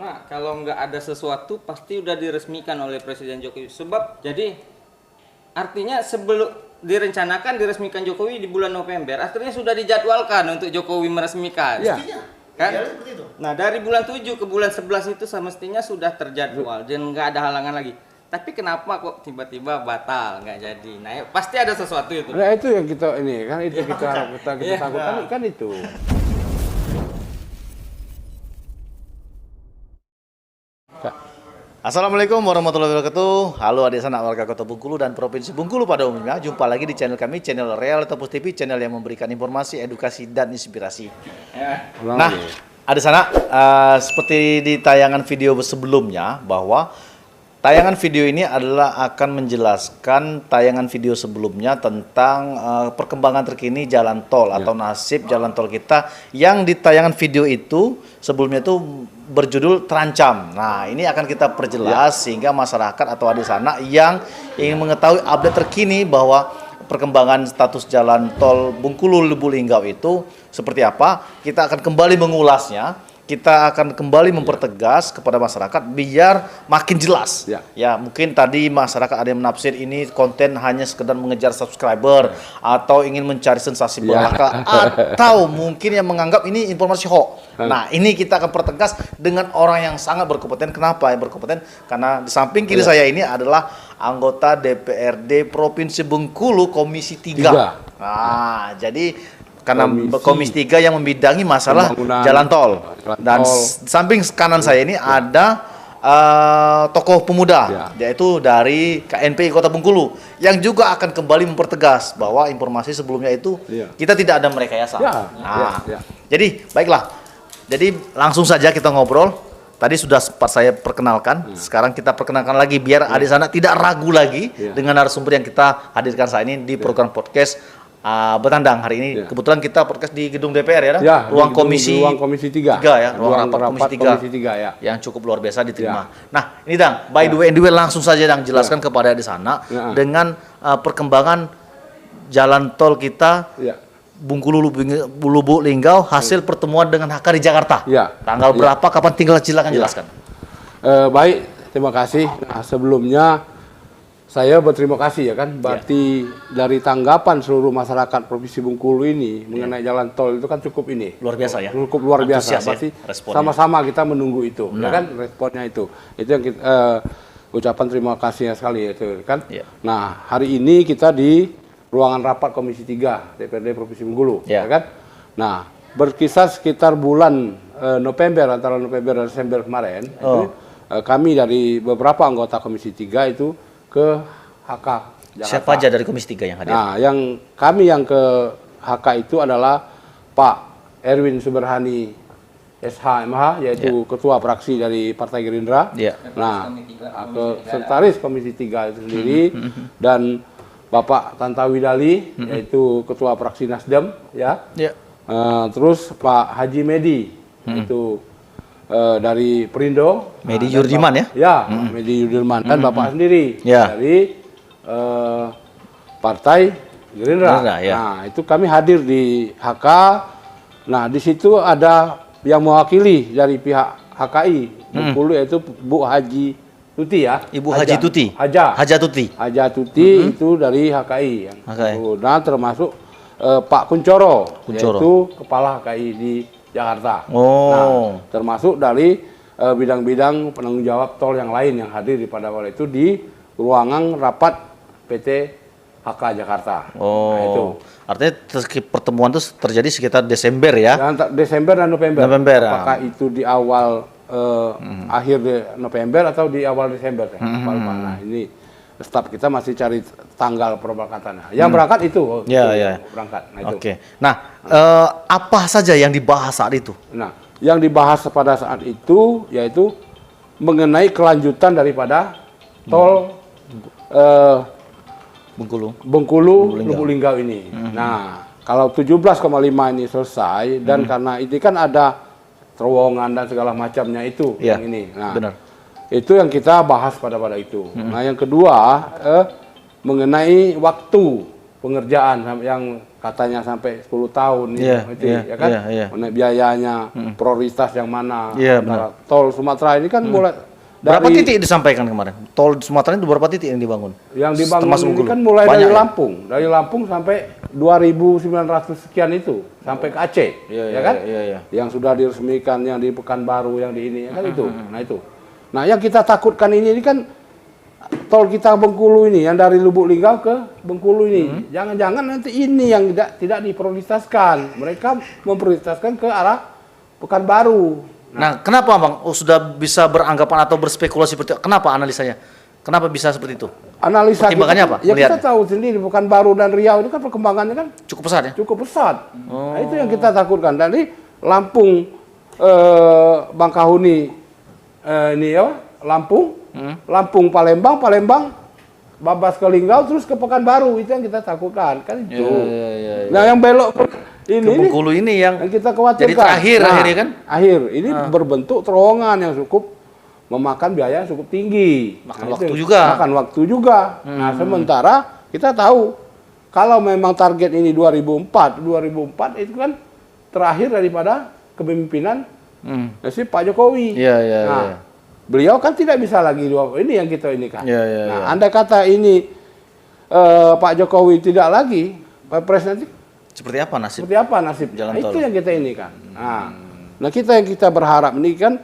Karena kalau nggak ada sesuatu pasti udah diresmikan oleh Presiden Jokowi. Sebab jadi artinya sebelum direncanakan diresmikan Jokowi di bulan November, artinya sudah dijadwalkan untuk Jokowi meresmikan. Iya. Kan? Nah, dari bulan 7 ke bulan 11 itu semestinya sudah terjadwal dan nggak ada halangan lagi. Tapi kenapa kok tiba-tiba batal, nggak jadi? Nah, pasti ada sesuatu itu. Nah, itu yang kita ini kan itu kita takutkan kan itu. Assalamualaikum warahmatullahi wabarakatuh. Halo adik sanak warga Kota Bengkulu dan Provinsi Bengkulu pada umumnya. Jumpa lagi di channel kami, channel Realitas TV, channel yang memberikan informasi, edukasi, dan inspirasi. Nah, adik sanak, seperti di tayangan video sebelumnya bahwa tayangan video ini adalah akan menjelaskan tayangan video sebelumnya tentang perkembangan terkini jalan tol atau nasib jalan tol kita yang di tayangan video itu sebelumnya itu berjudul terancam. Nah, ini akan kita perjelas sehingga masyarakat atau adik sanak yang ingin mengetahui update terkini bahwa perkembangan status jalan tol Bengkulu Lubuk Linggau itu seperti apa, kita akan kembali mengulasnya. Kita akan kembali mempertegas kepada masyarakat biar makin jelas. Ya, mungkin tadi masyarakat ada yang menafsir ini konten hanya sekedar mengejar subscriber atau ingin mencari sensasi belaka atau mungkin yang menganggap ini informasi hoax. Nah, ini kita akan pertegas dengan orang yang sangat berkompeten. Kenapa yang berkompeten? Karena di samping kiri saya ini adalah anggota DPRD Provinsi Bengkulu Komisi 3. Nah, jadi karena Komisi 3 yang membidangi masalah jalan tol. Dan samping kanan saya ini ada tokoh pemuda, yaitu dari KNPI Kota Bengkulu, yang juga akan kembali mempertegas bahwa informasi sebelumnya itu kita tidak ada merekayasa. Jadi baiklah, jadi langsung saja kita ngobrol. Tadi sudah sempat saya perkenalkan, sekarang kita perkenalkan lagi biar adik sanak tidak ragu lagi dengan narasumber yang kita hadirkan saat ini di program podcast Betandang hari ini. Kebetulan kita podcast di gedung DPR ruang komisi 3 ya, ruang rapat komisi 3 ya, yang cukup luar biasa diterima. Nah, ini Dang, by the way langsung saja Dang jelaskan kepada di sana dengan perkembangan jalan tol kita Bengkulu Lubuk Linggau hasil pertemuan dengan HK di Jakarta. Tanggal berapa, kapan, tinggal silakan jelaskan. Baik, terima kasih. Nah, sebelumnya saya berterima kasih ya kan, berarti dari tanggapan seluruh masyarakat Provinsi Bengkulu ini mengenai jalan tol itu kan cukup ini. Luar biasa ya. Cukup luar biasa. Berarti sama-sama kita menunggu itu, ya kan, responnya itu. Itu yang kita ucapan terima kasih sekali itu kan. Nah, hari ini kita di ruangan rapat Komisi 3 DPRD Provinsi Bengkulu, ya kan. Nah, berkisar sekitar bulan November, antara November dan Desember kemarin, itu, kami dari beberapa anggota Komisi 3 itu ke HK Jakarta. Siapa aja dari Komisi 3 yang hadir? Nah, yang ke HK itu adalah Pak Erwin Suberhani SH-MH, yaitu Ketua Fraksi dari Partai Gerindra. Nah, Sekretaris Komisi 3 itu sendiri, dan Bapak Tantowi Dali, yaitu Ketua Fraksi Nasdem, terus Pak Haji Medi, itu dari Perindo, Medi Yurdiman Medi Yurdiman, dan Bapak sendiri dari Partai Gerindra. Nah, itu kami hadir di HK. Nah, di situ ada yang mewakili dari pihak HKI Bengkulu, yaitu Bu Haji Tuti ya. Ibu Haji Tuti. Haja Tuti itu dari HKI yang. Nah, termasuk Pak Kuncoro, yaitu Kepala HKI di Jakarta. Nah, termasuk dari bidang-bidang penanggung jawab tol yang lain yang hadir pada waktu itu di ruangan rapat PT HK Jakarta. Nah, itu. Artinya pertemuan itu terjadi sekitar Desember ya? Desember dan November. Apakah itu di awal akhir November atau di awal Desember? Nah, ini staf kita masih cari tanggal perberangkatannya. Yang berangkat itu, berangkat. Nah, itu. Nah, apa saja yang dibahas saat itu? Nah, yang dibahas pada saat itu yaitu mengenai kelanjutan daripada tol Bengkulu Lubuk Linggau ini. Nah, kalau 17,5 ini selesai dan karena ini kan ada terowongan dan segala macamnya itu yang ini. Nah, itu yang kita bahas pada itu. Nah, yang kedua mengenai waktu pengerjaan yang katanya sampai 10 tahun ya kan? Mengenai biayanya, prioritas yang mana? Antara tol Sumatera ini kan mulai berapa titik disampaikan kemarin? Tol Sumatera itu berapa titik yang dibangun? Yang dibangun ini kan mulai dari Lampung, dari Lampung sampai 2.900 sekian itu sampai ke Aceh, ya kan? Yang sudah diresmikan, yang di Pekanbaru, yang di ini, ya kan itu. Nah itu. Nah yang kita takutkan ini kan tol kita Bengkulu ini, yang dari Lubuk Linggau ke Bengkulu ini, jangan-jangan nanti ini yang tidak diprioritaskan. Mereka memprioritaskan ke arah Pekanbaru. Nah, kenapa Bang sudah bisa beranggapan atau berspekulasi seperti itu? Kenapa analisanya? Kenapa bisa seperti itu? Analisa pertimbangannya apa? Ya kita tahu sendiri Pekanbaru dan Riau ini kan perkembangannya kan cukup pesat ya? Cukup pesat. Nah, itu yang kita takutkan. Dari Lampung, Bangkahuni, ini ya, Lampung, Lampung, Palembang, Babas ke Linggau, terus ke Pekanbaru, itu yang kita takutkan kan itu. Nah yang belok ke Bengkulu ini yang kita khawatirkan. Jadi terakhir akhirnya kan? Akhir ini berbentuk terowongan yang cukup memakan biaya yang cukup tinggi. Makan waktu juga. Makan waktu juga. Nah sementara kita tahu kalau memang target ini 2004 itu kan terakhir daripada kepemimpinan si Pak Jokowi. Nah, beliau kan tidak bisa lagi ini yang kita ini kan. Nah, andai kata ini Pak Jokowi tidak lagi, Pak Presiden seperti apa nasib? Seperti apa nasib jalan tol? Itu yang kita ini kan. Nah, kita berharap ini kan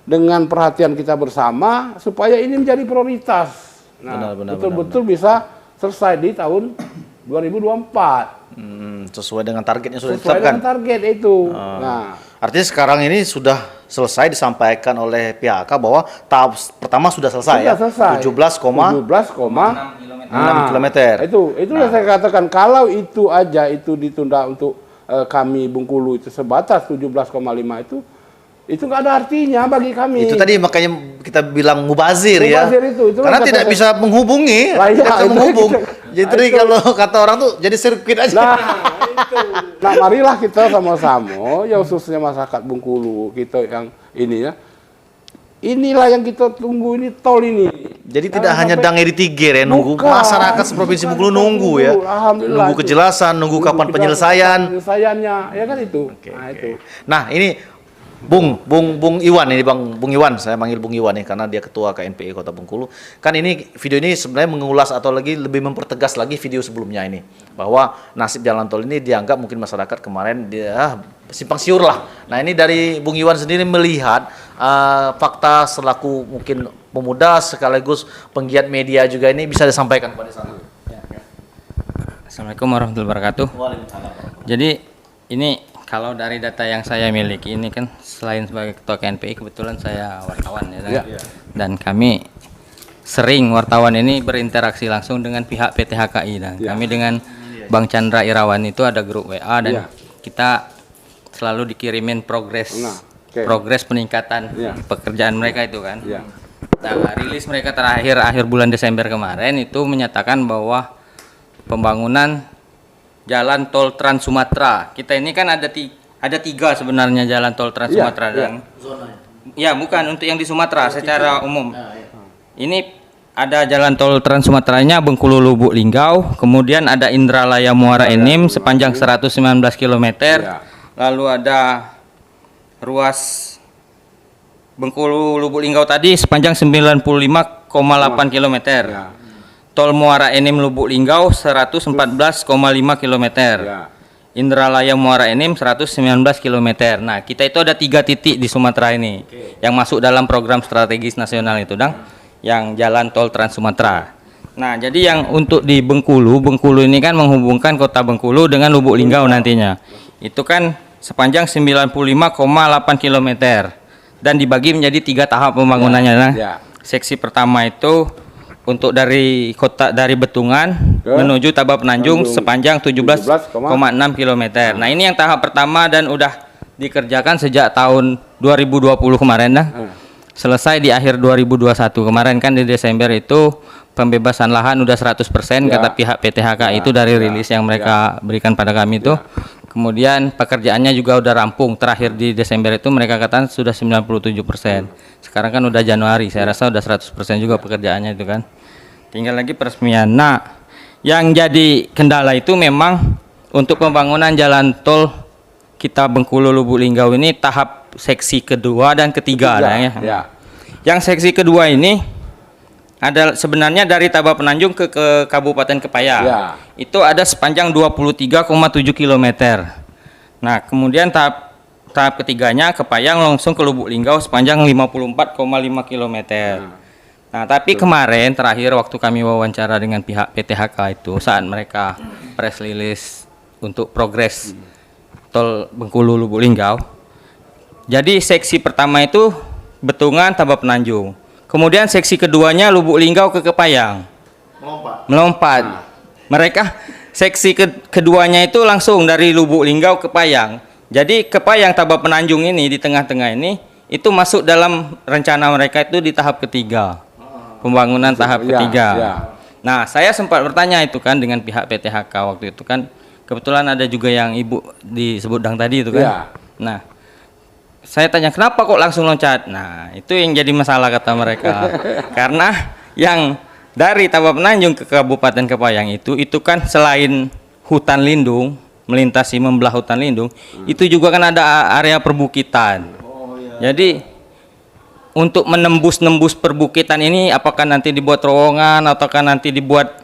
dengan perhatian kita bersama supaya ini menjadi prioritas. Nah, betul-betul bisa selesai di tahun 2024. Sesuai dengan targetnya sudah ditetapkan. Sesuai dengan target itu. Nah, artinya sekarang ini sudah selesai disampaikan oleh PHK bahwa tahap pertama sudah selesai. 17,6 km. Itu saya katakan kalau itu aja itu ditunda untuk kami Bengkulu itu sebatas 17,5 itu nggak ada artinya bagi kami. Itu tadi makanya kita bilang mubazir ya. Itu karena tidak bisa menghubungi, tidak menghubung. Jadi kalau kata orang tuh jadi sirkuit aja. Nah, marilah kita sama-sama, ya khususnya masyarakat Bengkulu kita yang ini ya. Inilah yang kita tunggu ini tol ini. Jadi tidak hanya Dange di Tiger ya nunggu, masyarakat Provinsi Bengkulu nunggu ya. Nunggu kejelasan, nunggu kapan penyelesaian. Penyelesaiannya, ya kan itu. Nah, ini Bung Iwan ini Bung Iwan, saya manggil Bung Iwan nih karena dia ketua KNPI Kota Bengkulu. Kan ini video ini sebenarnya mengulas atau lebih mempertegas lagi video sebelumnya ini bahwa nasib jalan tol ini dianggap mungkin masyarakat kemarin dia simpang siur lah. Nah, ini dari Bung Iwan sendiri melihat fakta selaku mungkin pemuda sekaligus penggiat media juga ini bisa disampaikan kepada sana. Assalamualaikum warahmatullahi wabarakatuh. Jadi ini kalau dari data yang saya miliki ini kan selain sebagai ketua KNPI kebetulan saya wartawan ya. Dan kami sering wartawan ini berinteraksi langsung dengan pihak PT HKI dan kami dengan Bang Chandra Irawan itu ada grup WA dan kita selalu dikirimin progres peningkatan pekerjaan mereka itu kan. Nah, rilis mereka terakhir akhir bulan Desember kemarin itu menyatakan bahwa pembangunan Jalan Tol Trans Sumatera. Kita ini kan ada tiga sebenarnya jalan tol Trans Sumatera dan ya bukan untuk yang di Sumatera secara umum. Ini ada jalan tol Trans Sumateranya Bengkulu Lubuk Linggau, kemudian ada Indralaya Muara Enim sepanjang 119 km. Lalu ada ruas Bengkulu Lubuk Linggau tadi sepanjang 95,8 km. Tol Muara Enim Lubuk Linggau 114,5 km. Indralaya Muara Enim 119 km. Nah, kita itu ada 3 titik di Sumatera ini yang masuk dalam program strategis nasional itu, yang jalan tol Trans Sumatera. Nah, jadi yang untuk di Bengkulu ini kan menghubungkan kota Bengkulu dengan Lubuk Linggau nantinya. Itu kan sepanjang 95,8 km dan dibagi menjadi 3 tahap pembangunannya. Seksi pertama itu untuk dari Betungan menuju Tabak Penanjung sepanjang 17,6 km. Nah, ini yang tahap pertama dan udah dikerjakan sejak tahun 2020 kemarin selesai di akhir 2021 kemarin kan di Desember itu pembebasan lahan udah 100% kata pihak PT HKI itu dari rilis yang mereka berikan pada kami itu. Kemudian pekerjaannya juga udah rampung, terakhir di Desember itu mereka katakan sudah 97%. Sekarang kan udah Januari, saya rasa udah 100% juga pekerjaannya itu kan. Tinggal lagi peresmian. Nah, Yang jadi kendala itu memang untuk pembangunan jalan tol kita Bengkulu Lubuk Linggau ini tahap seksi kedua dan ketiga ada ya. Ya. Yang seksi kedua ini ada sebenarnya dari Tabak Penanjung ke Kabupaten Kepayang. Ya. Itu ada sepanjang 23,7 km. Nah, kemudian tahap ketiganya Kepayang langsung ke Lubuk Linggau sepanjang 54,5 km. Nah, tapi kemarin terakhir waktu kami wawancara dengan pihak PTHK itu saat mereka press release untuk progres tol Bengkulu Lubuk Linggau. Jadi seksi pertama itu Betungan Tabak Penanjung. Kemudian seksi keduanya Lubuk Linggau ke Kepayang. Melompat. Mereka seksi keduanya itu langsung dari Lubuk Linggau ke Kepayang. Jadi Kepayang Tabak Penanjung ini di tengah-tengah ini itu masuk dalam rencana mereka itu di tahap ketiga. Pembangunan tahap ketiga. Ya. Nah, saya sempat bertanya itu kan dengan pihak PTHK waktu itu kan. Kebetulan ada juga yang ibu disebut Dang tadi itu kan. Ya. Nah, saya tanya kenapa kok langsung loncat. Nah, itu yang jadi masalah kata mereka. Karena yang dari Tabak Penanjung ke Kabupaten Kepayang itu kan selain hutan lindung, melintasi membelah hutan lindung, itu juga kan ada area perbukitan. Jadi untuk menembus perbukitan ini apakah nanti dibuat terowongan ataukah nanti dibuat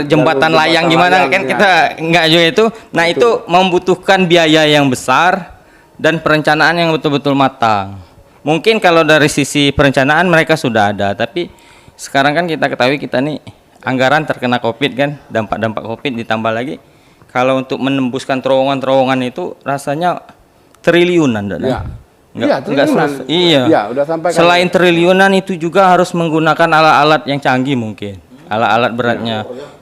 jembatan layang gimana kan kita enggak juga itu. Nah, itu membutuhkan biaya yang besar dan perencanaan yang betul-betul matang. Mungkin kalau dari sisi perencanaan mereka sudah ada, tapi sekarang kan kita ketahui kita nih anggaran terkena Covid kan, dampak-dampak Covid ditambah lagi kalau untuk menembuskan terowongan-terowongan itu rasanya triliunan Ya. Iya. Ya, udah sampai Selain triliunan itu juga harus menggunakan alat-alat yang canggih mungkin. Alat-alat beratnya.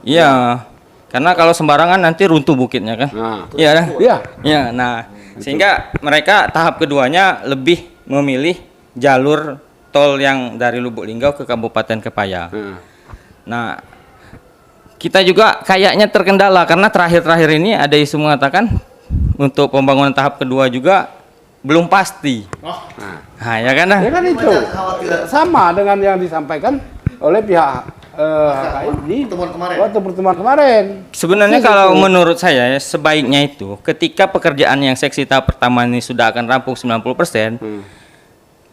Iya. Karena kalau sembarangan nanti runtuh bukitnya kan. Iya kan? Iya. Iya, nah, sehingga mereka tahap keduanya lebih memilih jalur tol yang dari Lubuk Linggau ke Kabupaten Kepayang. Nah, kita juga kayaknya terkendala karena terakhir-terakhir ini ada isu mengatakan untuk pembangunan tahap kedua juga belum pasti. Nah, ya kan? Ya kan itu sama dengan yang disampaikan oleh pihak HKI di waktu pertemuan kemarin. Sebenarnya kalau menurut saya ya, sebaiknya itu ketika pekerjaan yang seksi tahap pertama ini sudah akan rampung 90%,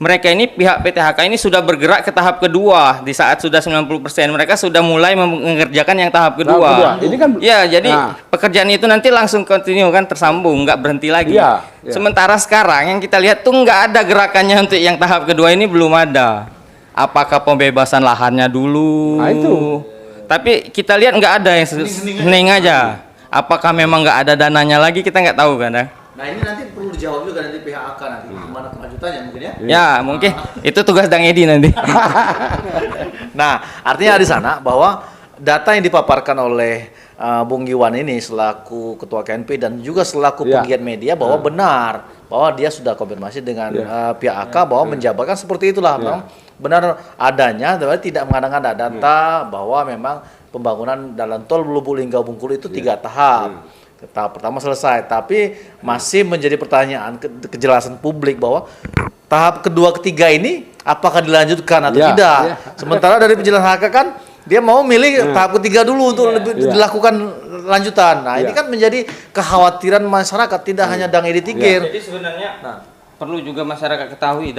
mereka ini pihak PTHK ini sudah bergerak ke tahap kedua. Di saat sudah 90% mereka sudah mulai mengerjakan yang tahap kedua. Ini kan ya, jadi pekerjaan itu nanti langsung continue kan, tersambung, nggak berhenti lagi. Iya. Sementara sekarang yang kita lihat tuh nggak ada gerakannya untuk yang tahap kedua ini, belum ada. Apakah pembebasan lahannya dulu? Nah, itu. Tapi kita lihat nggak ada yang hening aja. Apakah memang nggak ada dananya lagi, kita nggak tahu kan? Nah, ini nanti perlu dijawab juga nanti pihak AK nanti gimana kelanjutannya mungkin ya. Ya, mungkin itu tugas Dang Edi nanti. Nah, artinya di sana bahwa data yang dipaparkan oleh Bung Iwan ini selaku Ketua KNP dan juga selaku penggiat media bahwa benar bahwa dia sudah konfirmasi dengan pihak AK bahwa menjabarkan seperti itulah, memang benar adanya, tapi tidak mengada-ngada data bahwa memang pembangunan jalan tol Lubuk Linggau Bengkulu itu 3 tahap. Tahap pertama selesai, tapi masih menjadi pertanyaan kejelasan publik bahwa tahap kedua ketiga ini apakah dilanjutkan atau tidak. Sementara dari penjelasan HK kan dia mau milih tahap ketiga dulu untuk dilakukan lanjutan. Nah, ini kan menjadi kekhawatiran masyarakat, tidak hanya Dang Edi Tigir. Jadi sebenarnya perlu juga masyarakat ketahui,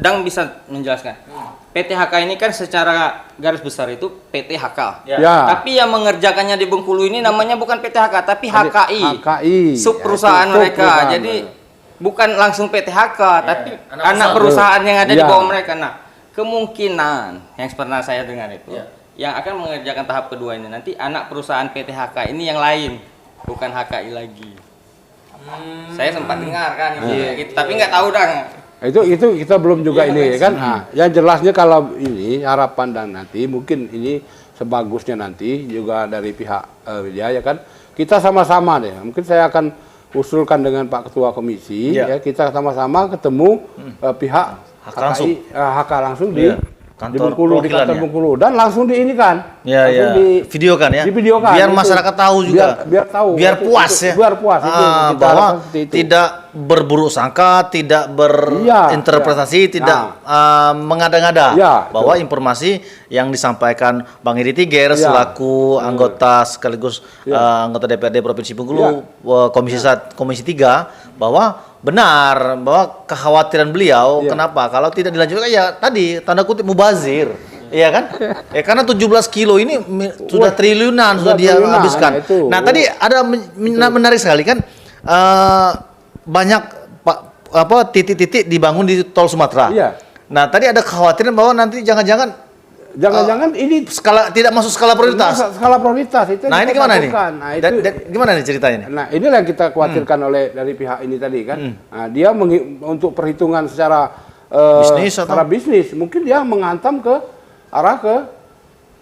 Dang bisa menjelaskan. PTHK ini kan secara garis besar itu PTHK. Tapi yang mengerjakannya di Bengkulu ini namanya bukan PTHK tapi HKI. Sub perusahaan mereka. Jadi bukan langsung PTHK tapi anak perusahaan yang ada di bawah mereka. Nah, kemungkinan yang pernah saya dengar itu yang akan mengerjakan tahap kedua ini nanti anak perusahaan PTHK ini yang lain, bukan HKI lagi. Saya sempat dengar kan gitu, tapi nggak tahu Dang. Itu kita belum juga ini kan. Nah, yang jelasnya kalau ini harapan dan nanti mungkin ini sebagusnya nanti juga dari pihak ya kan kita sama-sama deh. Mungkin saya akan usulkan dengan Pak Ketua Komisi ya kita sama-sama ketemu pihak HK langsung di Bengkulu, di kantor Bengkulu dan langsung di ini kan. Di videokan ya. Divideokan. Biar masyarakat tahu juga. Biar tahu. Biar puas ya. Biar puas itu. Bahwa tidak berburuk sangka, tidak berinterpretasi, tidak mengada-ngada bahwa informasi yang disampaikan Bang Edi Tiger selaku anggota sekaligus anggota DPRD Provinsi Bengkulu Komisi 3 bahwa benar bahwa kekhawatiran beliau kenapa kalau tidak dilanjutkan ya tadi tanda kutip mubazir. Iya kan? Karena 17 kilo ini sudah triliunan sudah dia habiskan. Nah, tadi ada menarik sekali kan banyak titik-titik dibangun di tol Sumatera. Iya. Nah, tadi ada kekhawatiran bahwa nanti jangan-jangan ini tidak masuk skala prioritas. Skala prioritas itu. Nah, ini gimana nih? Nah, itu gimana nih ceritanya? Nah, inilah yang kita khawatirkan oleh dari pihak ini tadi kan. Nah, dia untuk perhitungan secara bisnis mungkin dia menghantam ke arah ke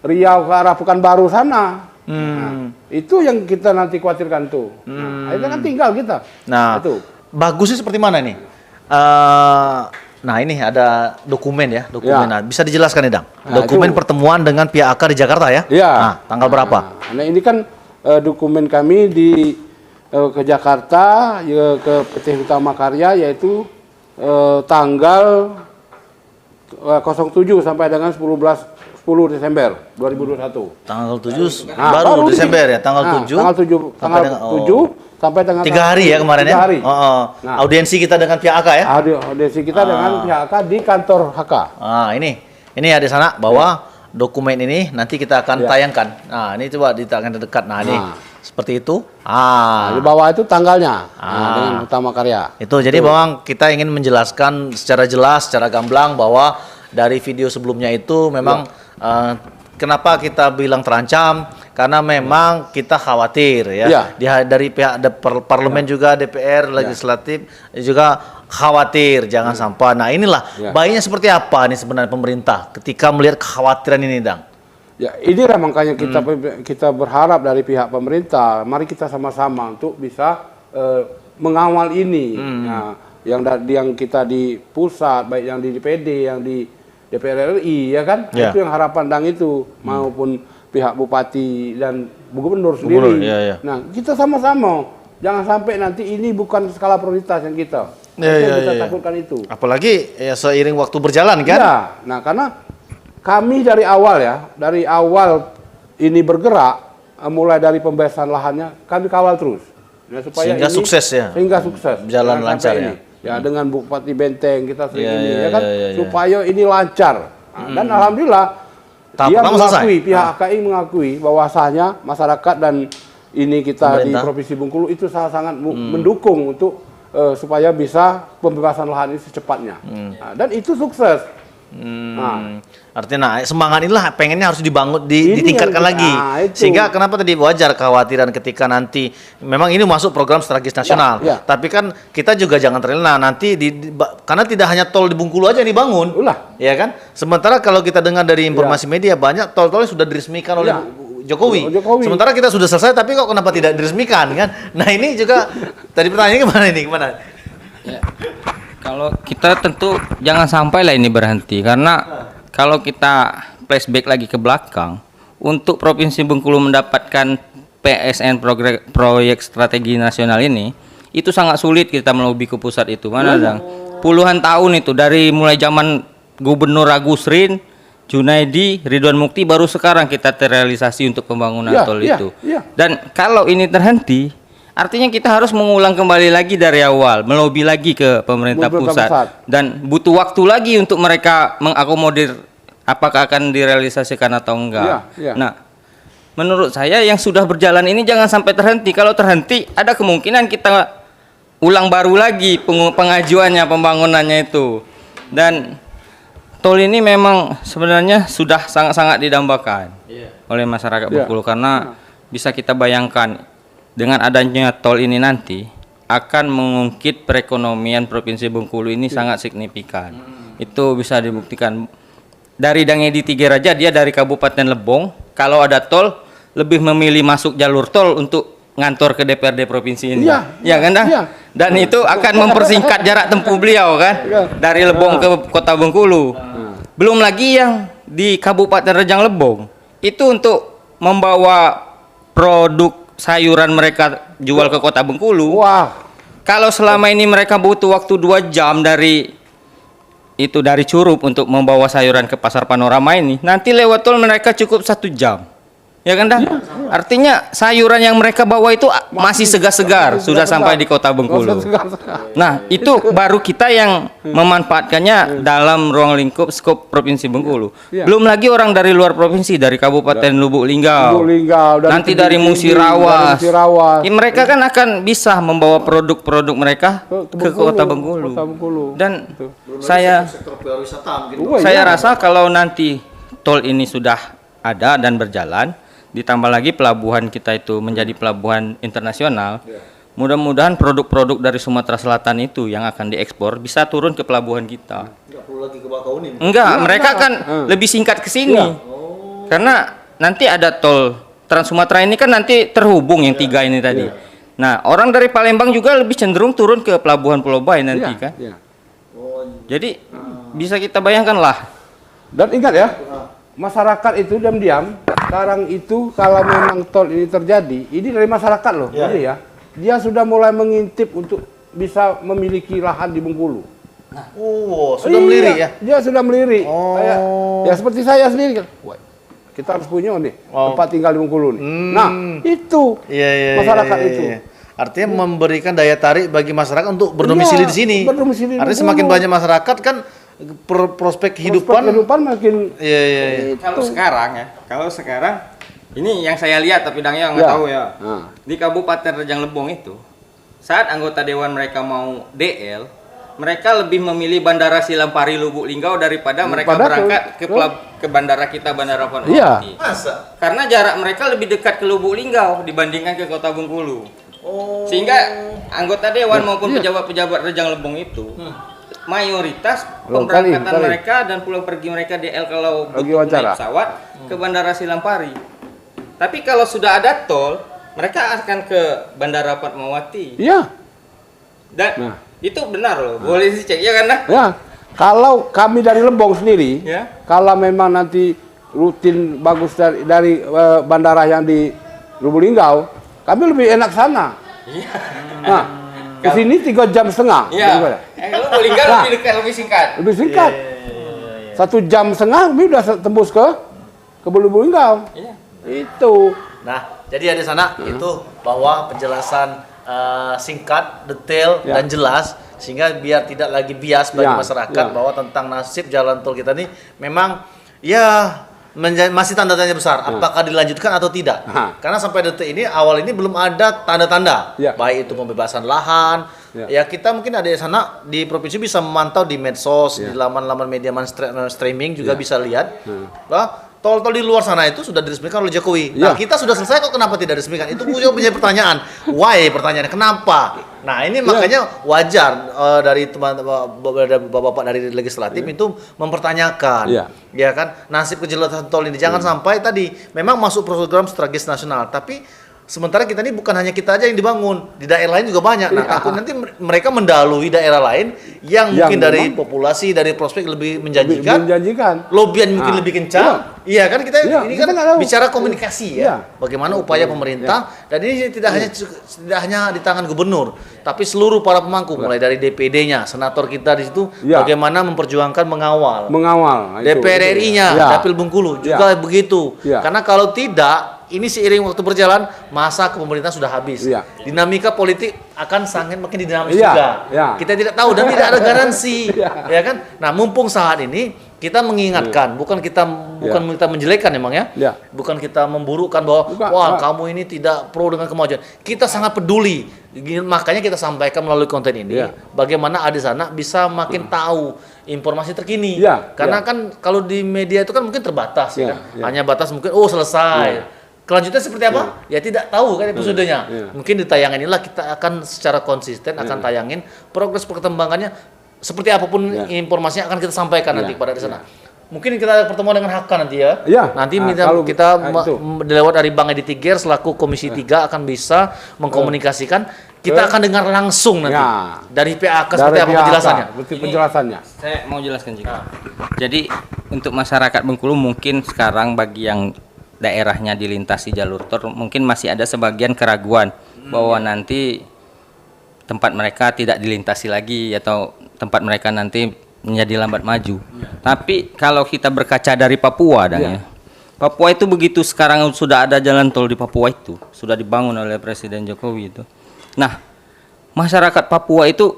Riau, ke arah Pekanbaru sana. Nah, itu yang kita nanti khawatirkan tuh. Nah, itu kan tinggal kita. Nah, itu bagusnya seperti mana nih? Nah, ini ada dokumen ya, dokumen. Nah, bisa dijelaskan nih, Dang? Dokumen pertemuan dengan pihak AK di Jakarta ya? Iya. Nah, tanggal berapa? Nah, ini kan dokumen kami ke Jakarta ke PT Utama Karya yaitu tanggal 07 sampai dengan 10 Desember 2021. Tanggal 7 baru Desember ya, tanggal 7. Tanggal 7 sampai dengan 3 hari ya kemarin 3 hari. ya. Nah, audiensi kita dengan pihak AK ya? Audiensi kita dengan pihak AK di kantor HK. Ini ya di sana bahwa dokumen ini nanti kita akan tayangkan. Nah, ini coba ditayangkan dekat. Nah, ini seperti itu. Di bawah itu tanggalnya dengan Utama Karya. Itu jadi Bang, kita ingin menjelaskan secara jelas, secara gamblang bahwa dari video sebelumnya itu memang kenapa kita bilang terancam karena memang kita khawatir ya. Dari pihak parlemen juga DPR legislatif juga khawatir jangan sampai. Nah, inilah baiknya seperti apa nih sebenarnya pemerintah ketika melihat kekhawatiran ini, Dang. Ya, inilah makanya kita berharap dari pihak pemerintah, mari kita sama-sama untuk bisa mengawal ini. Nah, yang kita di pusat, baik yang di DPD, yang di DPR RI, ya kan? Itu yang harapan Dang itu, maupun pihak bupati dan gubernur sendiri. Nah, kita sama-sama, jangan sampai nanti ini bukan skala prioritas yang kita takutkan itu. Apalagi ya seiring waktu berjalan kan? Ya, nah karena kami dari awal ini bergerak, mulai dari pembebasan lahannya, kami kawal terus. Nah, supaya sehingga sukses. Berjalan lancar ya. Ya, dengan Bupati Benteng kita sering supaya ini lancar. Nah, dan alhamdulillah dia mengakui, pihak AKI mengakui bahwasanya masyarakat dan ini kita di Provinsi Bengkulu itu sangat mendukung untuk supaya bisa pembebasan lahan ini secepatnya. Nah, dan itu sukses. Artinya semangat inilah pengennya harus dibangun ditingkatkan lagi sehingga kenapa tadi wajar kekhawatiran ketika nanti memang ini masuk program strategis nasional tapi kan kita juga jangan terlena nanti karena tidak hanya tol di Bengkulu aja yang dibangun ya kan sementara kalau kita dengar dari informasi media banyak tol-tol yang sudah diresmikan oleh Jokowi. Sementara kita sudah selesai tapi kok kenapa tidak diresmikan kan nah ini juga tadi pertanyaannya gimana ya. Kalau kita tentu jangan sampai lah ini berhenti karena kalau kita flashback lagi ke belakang untuk Provinsi Bengkulu mendapatkan PSN proyek strategi nasional ini itu sangat sulit kita melobi ke pusat itu Dang? Puluhan tahun itu dari mulai zaman Gubernur Agus Rin, Junaidi, Ridwan Mukti baru sekarang kita terrealisasi untuk pembangunan tol itu. Dan kalau ini terhenti artinya kita harus mengulang kembali lagi dari awal, melobi lagi ke pemerintah pusat. Dan butuh waktu lagi untuk mereka mengakomodir apakah akan direalisasikan atau enggak. Nah, menurut saya yang sudah berjalan ini jangan sampai terhenti. Kalau terhenti, ada kemungkinan kita ulang baru lagi pengajuannya, pembangunannya itu. Dan tol ini memang sebenarnya sudah sangat-sangat didambakan oleh masyarakat Bengkulu karena bisa kita bayangkan dengan adanya tol ini nanti akan mengungkit perekonomian Provinsi Bengkulu ini sangat signifikan. Itu bisa dibuktikan dari Dang Edi Tiger aja dia dari Kabupaten Lebong kalau ada tol lebih memilih masuk jalur tol untuk ngantor ke DPRD provinsi ini. Ya kan Dang? Dan itu akan mempersingkat jarak tempuh beliau kan dari Lebong ke Kota Bengkulu. Belum lagi yang di Kabupaten Rejang Lebong itu untuk membawa produk sayuran mereka jual ke Kota Bengkulu. kalau selama ini mereka butuh waktu 2 jam dari Curup untuk membawa sayuran ke pasar Panorama ini, nanti lewat tol mereka cukup 1 jam. Ya kan dah? Artinya sayuran yang mereka bawa itu masih segar-segar sudah sampai di Kota Bengkulu. Nah, itu baru kita yang memanfaatkannya dalam ruang lingkup skop Provinsi Bengkulu. Belum lagi orang dari luar provinsi, dari Kabupaten Lubuk Linggau, nanti dari Musirawas. Ya, mereka kan akan bisa membawa produk-produk mereka ke Kota Bengkulu. Dan saya rasa kalau nanti tol ini sudah ada dan berjalan, ditambah lagi pelabuhan kita itu menjadi pelabuhan internasional, mudah-mudahan produk-produk dari Sumatera Selatan itu yang akan diekspor bisa turun ke pelabuhan kita. Nggak perlu lagi ke Bakauheni. Enggak, mereka kan lebih singkat ke sini. Karena nanti ada tol Trans Sumatera ini kan nanti terhubung yang 3 ini tadi. Nah, orang dari Palembang juga lebih cenderung turun ke pelabuhan Pulau Bayi nanti kan. Jadi bisa kita bayangkan lah. Dan ingat ya, masyarakat itu diam-diam sekarang itu kalau memang tol ini terjadi, ini dari masyarakat loh, jadi ya, dia sudah mulai mengintip untuk bisa memiliki lahan di Bengkulu. Sudah melirik ya? Dia sudah melirik. Kayak, ya seperti saya sendiri kan, kita harus punya nih tempat tinggal di Bengkulu nih. Nah itu masyarakat itu. Artinya memberikan daya tarik bagi masyarakat untuk berdomisili di sini. Artinya semakin banyak masyarakat kan prospek kehidupan makin kalau sekarang ini yang saya lihat tapi Dangnya nggak tahu ya. Di Kabupaten Rejang Lebong itu saat anggota dewan mereka mau DL, mereka lebih memilih Bandara Silampari Lubuk Linggau daripada mereka berangkat ke bandara kita, Bandara Fatmawati. Karena jarak mereka lebih dekat ke Lubuk Linggau dibandingkan ke Kota Bengkulu. Sehingga anggota dewan maupun pejabat-pejabat Rejang Lebong itu mayoritas pemberangkatan mereka dan pulang pergi mereka DL kalau butuh naik pesawat ke Bandara Silampari. Tapi kalau sudah ada tol, mereka akan ke Bandara Fatmawati. Iya. Dan itu benar loh, boleh dicek ya kan? Ya. Kalau kami dari Lebong sendiri, kalau memang nanti rutin bagus dari bandara yang di Lubuk Linggau, kami lebih enak sana. Iya. Nah, ke sini 3,5 jam. Iya. Lubuk Linggau lebih dekat, lebih singkat. Lebih singkat. 1,5 jam kami udah tembus ke Lubuk Linggau. Iya. Itu. Nah, jadi ada sana itu bahwa penjelasan singkat, detail dan jelas sehingga biar tidak lagi bias bagi masyarakat bahwa tentang nasib jalan tol kita ini memang masih tanda tanya besar apakah dilanjutkan atau tidak. Karena sampai detik ini awal ini belum ada tanda-tanda baik itu pembebasan lahan. Ya kita mungkin ada di sana di provinsi bisa memantau di medsos, di laman-laman media streaming juga bisa lihat bahwa tol-tol di luar sana itu sudah diresmikan oleh Jokowi. Nah, kita sudah selesai kok kenapa tidak diresmikan? Itu punya pertanyaan. Why pertanyaannya kenapa? Nah, ini makanya wajar dari bapak-bapak dari legislatif itu mempertanyakan. Ya kan, nasib kejelasan tol ini jangan sampai tadi memang masuk program strategis nasional, tapi sementara kita ini bukan hanya kita aja yang dibangun, di daerah lain juga banyak. Nah, takut nanti mereka mendahului daerah lain yang mungkin dari populasi, dari prospek lebih menjanjikan. Lobbyan mungkin lebih kencang. Iya kan kita ini kan bicara komunikasi ya. Bagaimana upaya pemerintah dan ini tidak hanya di tangan gubernur, tapi seluruh para pemangku mulai dari DPD-nya, senator kita di situ bagaimana memperjuangkan mengawal. DPR RI-nya, Dapil Bengkulu juga begitu. Karena kalau tidak ini seiring waktu berjalan, masa kepemerintahan sudah habis. Dinamika politik akan sangat makin dinamis juga. Kita tidak tahu dan tidak ada garansi, ya kan? Nah, mumpung saat ini kita mengingatkan, bukan kita menjelekkan emang ya. Bukan kita memburukkan bahwa kamu ini tidak pro dengan kemajuan. Kita sangat peduli. Makanya kita sampaikan melalui konten ini bagaimana ada sana bisa makin tahu informasi terkini. Karena kan kalau di media itu kan mungkin terbatas ya kan? Hanya batas mungkin selesai. Kelanjutannya seperti apa? Ya tidak tahu kan episodenya. Mungkin di tayangan inilah kita akan secara konsisten akan tayangin progres perkembangannya seperti apapun informasinya akan kita sampaikan nanti pada di sana. Mungkin kita pertemuan dengan Haka nanti ya. Nanti kita lewat dari Bang Edi Tiger selaku Komisi 3 akan bisa mengkomunikasikan. Kita akan dengar langsung nanti dari PAK seperti apa penjelasannya. Saya mau jelaskan juga. Jadi untuk masyarakat Bengkulu mungkin sekarang bagi yang daerahnya dilintasi jalur tol mungkin masih ada sebagian keraguan bahwa nanti tempat mereka tidak dilintasi lagi atau tempat mereka nanti menjadi lambat maju. Tapi kalau kita berkaca dari Papua, ya. Papua itu begitu sekarang sudah ada jalan tol di Papua itu, sudah dibangun oleh Presiden Jokowi itu. Nah, masyarakat Papua itu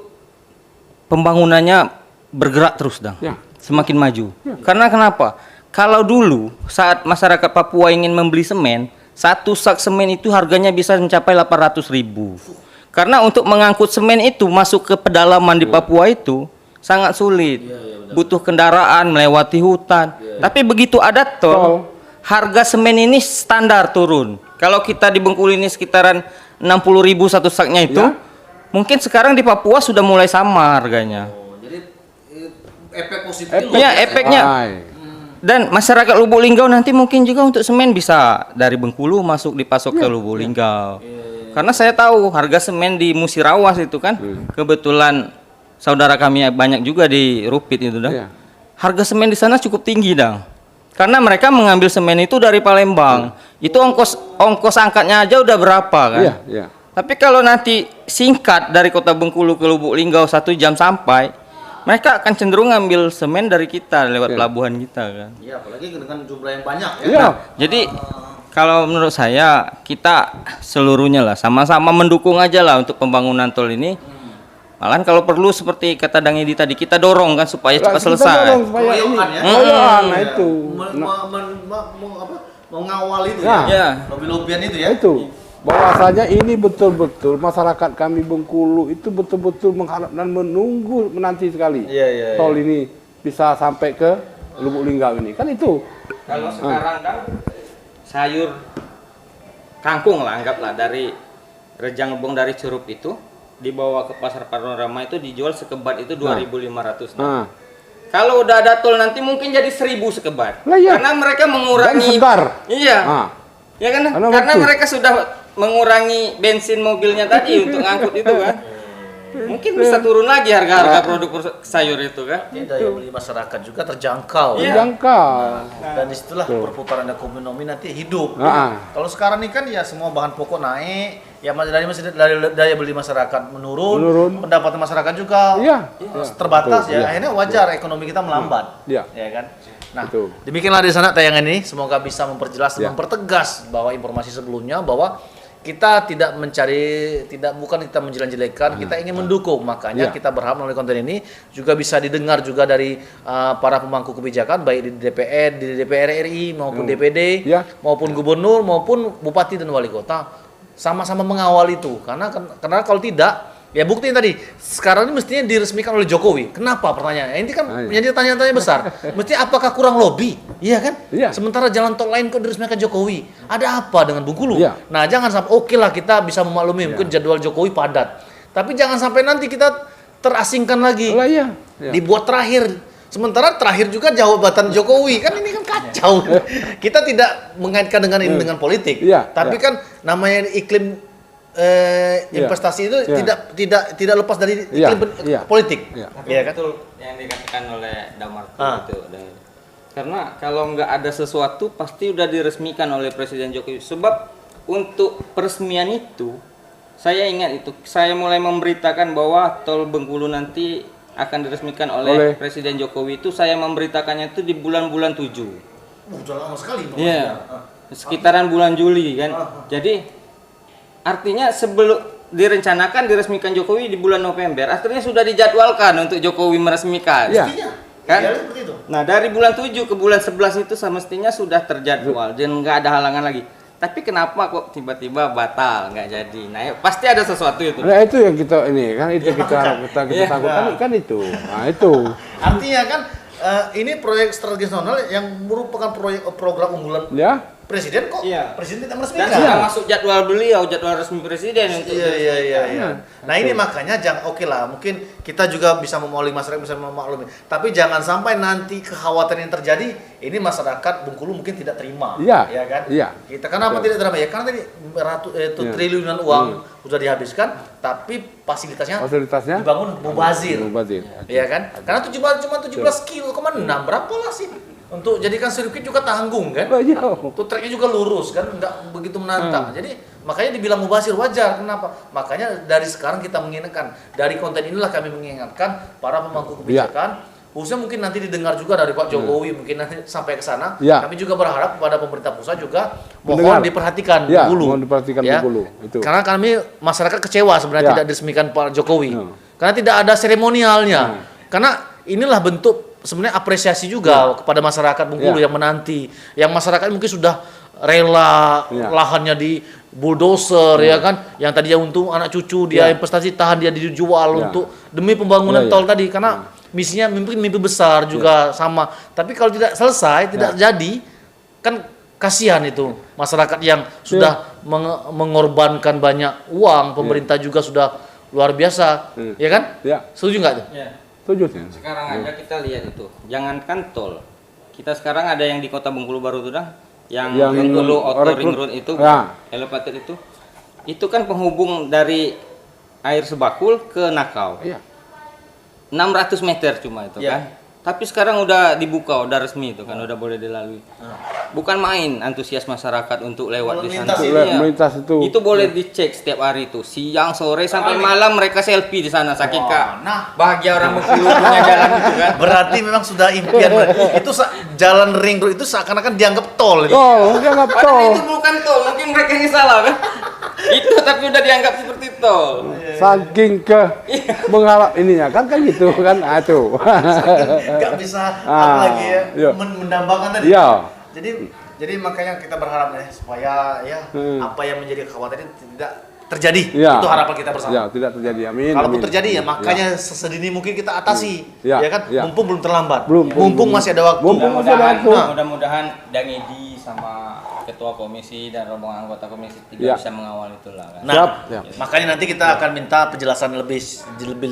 pembangunannya bergerak terus, semakin maju. Karena kenapa? Kalau dulu saat masyarakat Papua ingin membeli semen, satu sak semen itu harganya bisa mencapai 800.000. Karena untuk mengangkut semen itu masuk ke pedalaman di Papua itu sangat sulit. Butuh kendaraan melewati hutan. Tapi begitu ada tol, harga semen ini standar turun. Kalau kita di Bengkulu ini sekitaran 60.000 satu saknya itu, mungkin sekarang di Papua sudah mulai sama harganya. Jadi efek positif. Iya, efeknya. Dan masyarakat Lubuk Linggau nanti mungkin juga untuk semen bisa dari Bengkulu masuk dipasok ke Lubuk Linggau. Karena saya tahu harga semen di Musirawas itu kan, kebetulan saudara kami banyak juga di Rupit itu Harga semen di sana cukup tinggi karena mereka mengambil semen itu dari Palembang. Itu ongkos angkatnya aja udah berapa kan? Tapi kalau nanti singkat dari kota Bengkulu ke Lubuk Linggau 1 jam sampai, mereka akan cenderung ngambil semen dari kita lewat pelabuhan kita kan. Iya, apalagi dengan jumlah yang banyak jadi kalau menurut saya kita seluruhnya lah sama-sama mendukung aja lah untuk pembangunan tol ini. Malahan kalau perlu seperti kata Dang Edi tadi, kita dorong kan supaya cepat selesai. Nah itu. Mengawal itu lobby-lobbyan itu Itu. Bahwasanya ini betul-betul masyarakat kami Bengkulu itu betul-betul mengharap dan menanti sekali. Tol ini bisa sampai ke Lubuk Linggau ini. Kan itu. Kalau sekarang sayur kangkung lah, anggaplah dari Rejang Lebong dari Curup itu dibawa ke pasar Panorama itu dijual sekebat itu 2.500. Kalau udah ada tol nanti mungkin jadi 1.000 sekebat. Karena mereka mengurangi. Iya. Ya kan? Karena mereka sudah mengurangi bensin mobilnya tadi untuk ngangkut itu kan. Mungkin bisa turun lagi harga-harga produk sayur itu kan. Daya beli masyarakat juga terjangkau. Dan disitulah perputaran ekonomi nanti hidup. Kalau sekarang ini kan ya semua bahan pokok naik, ya dari daya beli masyarakat menurun. Pendapatan masyarakat juga terbatas. Akhirnya wajar ekonomi kita melambat. Ya kan. Nah, demikianlah di sana tayangan ini. Semoga bisa memperjelas dan mempertegas bahwa informasi sebelumnya bahwa kita tidak bukan kita menjelek-jelekan, kita ingin mendukung. Makanya kita berharap melalui konten ini juga bisa didengar juga dari para pemangku kebijakan, baik di DPR RI maupun DPD, maupun gubernur maupun bupati dan wali kota, sama-sama mengawal itu. Karena kalau tidak, ya bukti tadi sekarang ini mestinya diresmikan oleh Jokowi. Kenapa pertanyaannya? Ini kan menjadi tanya-tanya besar. Mestinya apakah kurang lobby? Iya kan? Sementara jalan tol lain kok diresmikan Jokowi. Ada apa dengan Bengkulu? Nah, jangan sampai oke lah kita bisa memaklumi mungkin jadwal Jokowi padat. Tapi jangan sampai nanti kita terasingkan lagi. Dibuat terakhir. Sementara terakhir juga jabatan Jokowi. Kan ini kan kacau. Kita tidak mengaitkan dengan ini dengan politik. Tapi kan namanya iklim investasi itu tidak lepas dari iklim politik. Iya kan? Betul yang dikatakan oleh Damar itu. Karena kalau nggak ada sesuatu pasti udah diresmikan oleh Presiden Jokowi. Sebab untuk peresmian itu saya ingat itu saya mulai memberitakan bahwa tol Bengkulu nanti akan diresmikan oleh Presiden Jokowi itu saya memberitakannya itu di bulan-bulan 7. Udah lama sekali. Sekitaran bulan Juli kan. Jadi artinya sebelum direncanakan diresmikan Jokowi di bulan November, artinya sudah dijadwalkan untuk Jokowi meresmikan. Kan? Nah, dari bulan 7 ke bulan 11 itu semestinya sudah terjadwal dan nggak ada halangan lagi. Tapi kenapa kok tiba-tiba batal, nggak jadi? Nah, pasti ada sesuatu itu. Nah, itu yang kita takutkan kan itu. Nah, itu. Artinya kan ini proyek strategis nasional yang merupakan program unggulan Presiden kok Presiden tidak meresmikan. Dan sudah masuk jadwal beliau, jadwal resmi Presiden untuk Nah, ini makanya jangan lah, mungkin kita juga bisa memaklumi masyarakat, bisa memaklumi. Tapi jangan sampai nanti kekhawatiran yang terjadi, ini masyarakat Bengkulu mungkin tidak terima. Ya kan? Kita kenapa tidak terima? Ya karena tadi triliunan uang sudah dihabiskan, tapi fasilitasnya dibangun mubazir. Ya kan? Karena cuma 17,6 kilo, berapa lah sih? Untuk jadikan sirkuit juga tanggung kan? Tuh treknya juga lurus kan, nggak begitu menantang. Jadi Makanya dibilang mubazir wajar. Kenapa? Makanya dari sekarang kita mengingatkan, dari konten inilah kami mengingatkan para pemangku kebijakan, khususnya mungkin nanti didengar juga dari Pak Jokowi, mungkin nanti sampai ke sana. Kami juga berharap kepada pemerintah pusat juga mohon diperhatikan Bengkulu. Mohon diperhatikan Bengkulu. Itu. Karena kami masyarakat kecewa sebenarnya tidak diresmikan Pak Jokowi. Karena tidak ada seremonialnya. Karena inilah bentuk sebenarnya apresiasi juga kepada masyarakat Bengkulu yang menanti. Yang masyarakat mungkin sudah rela lahannya di bulldozer ya kan, yang tadinya untung anak cucu dia investasi tahan dia dijual untuk demi pembangunan tol tadi, karena misinya mimpi besar juga sama. Tapi kalau tidak selesai, tidak jadi, kan kasihan itu masyarakat yang sudah mengorbankan banyak uang, pemerintah juga sudah luar biasa, ya kan? Setuju nggak tuh? Setuju. Sekarang aja kita lihat itu, jangankan tol, kita sekarang ada yang di Kota Bengkulu baru tuh yang Bengkulu Outer Ring Road itu, elevated itu kan penghubung dari air Sebakul ke Nakau. 600 meter cuma itu kan. Tapi sekarang udah dibuka, udah resmi itu kan, udah boleh dilalui. Bukan main antusias masyarakat untuk lewat di sana. Melintas itu. Itu boleh dicek setiap hari itu, siang, sore sampai malam mereka selfie di sana, saking bahagia orang Bengkulu punya jalan itu kan. Berarti memang sudah impian. Itu jalan ring road itu seakan-akan dianggap tol. Dianggap tol. Padahal itu bukan tol, mungkin mereka ini salah kan. Itu tapi udah dianggap seperti tol. Saking ke mengharap ininya kan gitu kan, itu. Nggak bisa apalagi ya mendambakan tadi. Jadi makanya kita berharap supaya apa yang menjadi kekhawatiran tidak terjadi. Itu harapan kita bersama. Tidak terjadi. Amin. Kalaupun terjadi makanya sesedini mungkin kita atasi. Ya kan? Mumpung belum terlambat. Mumpung masih ada waktu. Mudah-mudahan Dang Edi sama Ketua Komisi dan rombongan anggota Komisi 3 bisa mengawal itulah kan. Nah, makanya nanti kita akan minta penjelasan lebih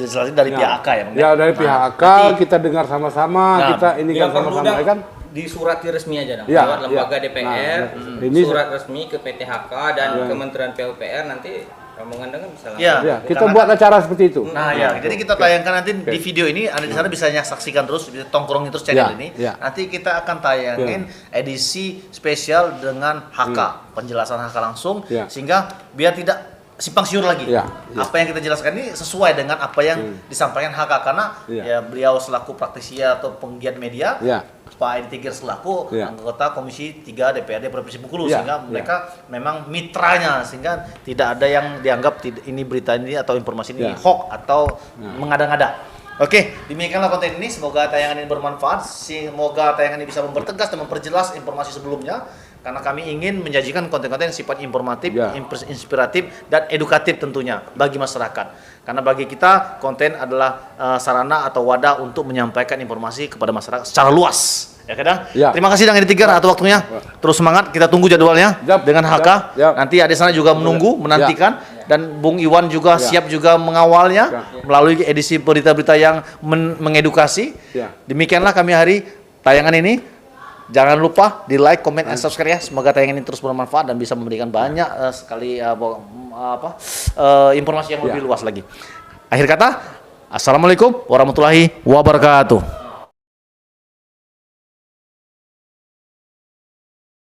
jelas dari pihak AK ya, Bang. Ya, dari pihak AK kita dengar sama-sama, kita ini kan sama-sama kan. Di surat resmi aja dong, lewat lembaga DPR, surat resmi ke PTHK dan Kementerian PUPR, nanti rombongan dengan bisa langsung. Kita buat acara seperti itu. Nah, jadi kita tayangkan nanti di video ini, Anda di sana bisa saksikan terus, bisa tongkrongin terus channel ini. Nanti kita akan tayangin edisi spesial dengan HK, penjelasan HK langsung, sehingga biar tidak simpang siur lagi. Apa yang kita jelaskan ini sesuai dengan apa yang disampaikan HK, karena beliau selaku praktisi atau penggiat media, Pak Edi Tigir selaku anggota Komisi 3 DPRD Provinsi Bengkulu, sehingga mereka memang mitranya, sehingga tidak ada yang dianggap ini berita ini atau informasi ini hoax atau mengada-ngada. Oke, demikianlah konten ini. Semoga tayangan ini bermanfaat. Semoga tayangan ini bisa mempertegas dan memperjelas informasi sebelumnya. Karena kami ingin menyajikan konten-konten sifat informatif, inspiratif, dan edukatif tentunya bagi masyarakat. Karena bagi kita konten adalah sarana atau wadah untuk menyampaikan informasi kepada masyarakat secara luas. Ya kan? Terima kasih Dang Edi Tigir atas waktunya. Terus semangat, kita tunggu jadwalnya dengan HK. Nanti ada sana juga menunggu, menantikan. Dan Bung Iwan juga siap juga mengawalnya melalui edisi berita-berita yang mengedukasi. Demikianlah kami hari tayangan ini. Jangan lupa di like, comment, dan subscribe ya. Semoga tayangan ini terus bermanfaat dan bisa memberikan banyak sekali informasi yang lebih luas lagi. Akhir kata, assalamualaikum warahmatullahi wabarakatuh.